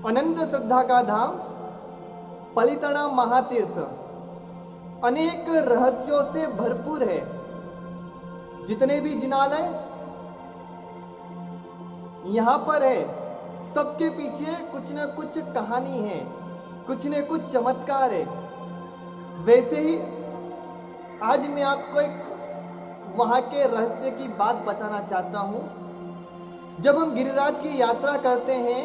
अनंत श्रद्धा का धाम पलितना महातीर्थ अनेक रहस्यों से भरपूर है। जितने भी जिनालय यहां पर है, सबके पीछे कुछ न कुछ कहानी है, कुछ न कुछ चमत्कार है। वैसे ही आज मैं आपको एक वहां के रहस्य की बात बताना चाहता हूं। जब हम गिरिराज की यात्रा करते हैं,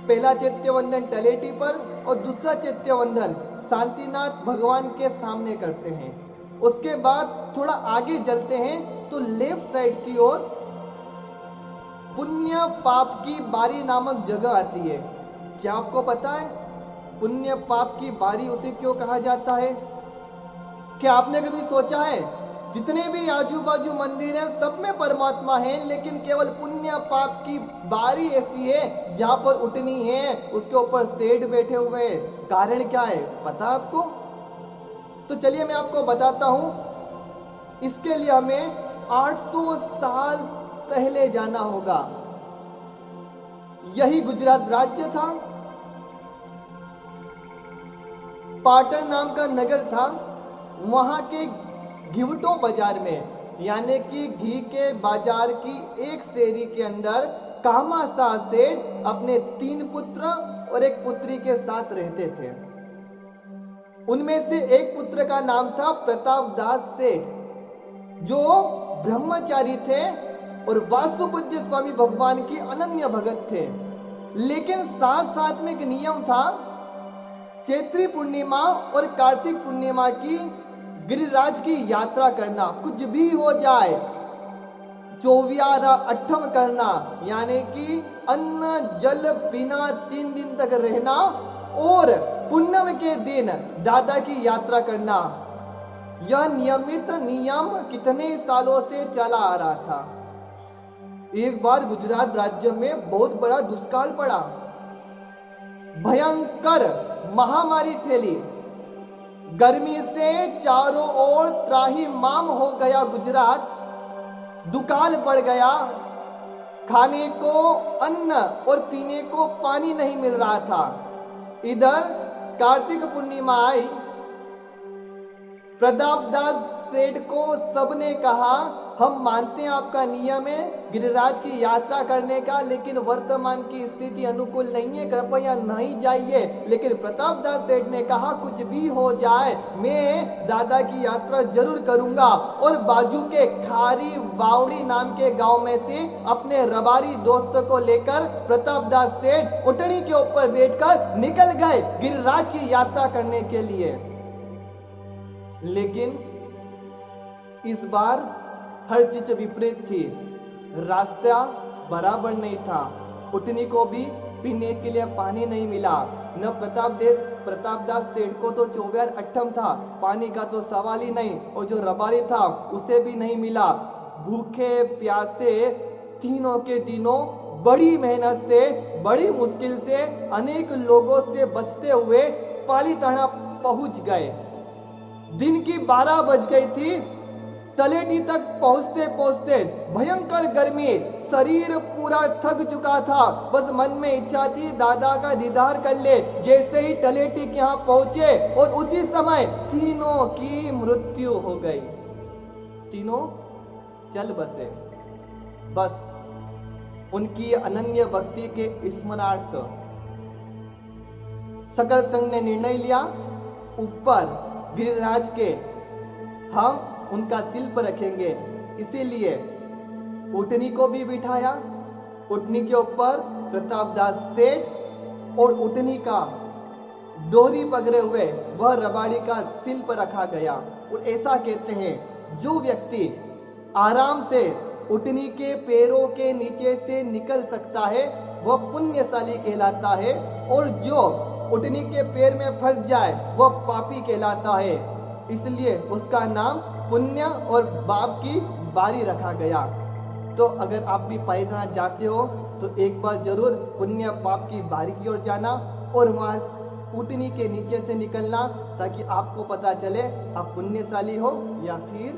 पहला चैत्यवंदन तलेटी पर और दूसरा चैत्यवंदन शांतिनाथ भगवान के सामने करते हैं। उसके बाद थोड़ा आगे चलते हैं तो लेफ्ट साइड की ओर पुण्य पाप की बारी नामक जगह आती है। क्या आपको पता है पुण्य पाप की बारी उसे क्यों कहा जाता है? क्या आपने कभी सोचा है जितने भी आजू बाजू मंदिर हैं सब में परमात्मा है, लेकिन केवल पुण्य पाप की बारी ऐसी है जहां पर उठनी है, उसके ऊपर सेठ बैठे हुए हैं। कारण क्या है पता आपको? तो चलिए मैं आपको बताता हूं। इसके लिए हमें 800 साल पहले जाना होगा। यही गुजरात राज्य था, पाटन नाम का नगर था। वहां के घिवटो बाजार में, यानी कि घी के बाजार की एक शेरी के अंदर कामाशाह सेठ अपने 3 पुत्र और एक पुत्री के साथ रहते थे। उनमें से एक पुत्र का नाम था प्रतापदास सेठ, जो ब्रह्मचारी थे और वासुपूज्य स्वामी भगवान की अनन्य भगत थे। लेकिन साथ साथ में एक नियम था, चैत्री पूर्णिमा और कार्तिक पूर्णिमा की गिरिराज की यात्रा करना, कुछ भी हो जाए 24 अट्ठम करना, यानी कि अन्न जल बिना 3 दिन तक रहना और पूर्णिमा के दिन दादा की यात्रा करना। यह नियमित नियम कितने सालों से चला आ रहा था। एक बार गुजरात राज्य में बहुत बड़ा दुष्काल पड़ा, भयंकर महामारी फैली, गर्मी से चारों ओर त्राहिमाम हो गया गुजरात। दुकाल बढ़ गया, खाने को अन्न और पीने को पानी नहीं मिल रहा था। इधर कार्तिक पूर्णिमा आई, प्रतापदास सेठ को सबने कहा हम मानते हैं आपका नियम है गिरिराज की यात्रा करने का, लेकिन वर्तमान की स्थिति अनुकूल नहीं है, कृपया नहीं जाइए। लेकिन प्रतापदास सेठ ने कहा कुछ भी हो जाए मैं दादा की यात्रा जरूर करूंगा। और बाजू के खारी वावड़ी नाम के गांव में से अपने रबारी दोस्त को लेकर प्रतापदास सेठ उटनी के ऊपर बैठकर निकल गए गिरिराज की यात्रा करने के लिए। लेकिन इस बार हर चीज विपरीत थी। रास्ता बराबर नहीं था, उठनी को भी पीने के लिए पानी नहीं मिला। न प्रतापदास सेठ को तो 24 अट्ठम था, पानी का तो सवाल ही नहीं, और जो रबारी था उसे भी नहीं मिला। भूखे प्यासे तीनों के दिनों बड़ी मेहनत से, बड़ी मुश्किल से, अनेक लोगों से बचते हुए पालीताना पहुंच गए। दिन की 12 बज गई थी। तलेटी तक पहुंचते पहुंचते भयंकर गर्मी, शरीर पूरा थक चुका था। बस मन में इच्छा थी दादा का दीदार कर ले। जैसे ही तलेटी के यहाँ पहुंचे और उसी समय तीनों की मृत्यु हो गई। तीनों चल बसे। बस उनकी अनन्य भक्ति के स्मरणार्थ सकल संघ ने निर्णय लिया, ऊपर गिरिराज के हम उनका शिल्प रखेंगे। इसीलिए उठनी को भी बिठाया, उठनी के ऊपर प्रतापदास सेठ और उठनी का दोहरी पकड़े हुए वह रबाड़ी का शिल्प रखा गया। और ऐसा कहते हैं जो व्यक्ति आराम से उठनी के पैरों के नीचे से निकल सकता है वह पुण्यशाली कहलाता है, और जो उठनी के पैर में फंस जाए वह पापी कहलाता है। इसलिए उसका नाम पुण्य और पाप की बारी रखा गया। तो अगर आप भी पालीताना जाते हो तो एक बार जरूर पुण्य पाप की बारी की ओर जाना और वहां उठनी के नीचे से निकलना, ताकि आपको पता चले आप पुण्यशाली हो या फिर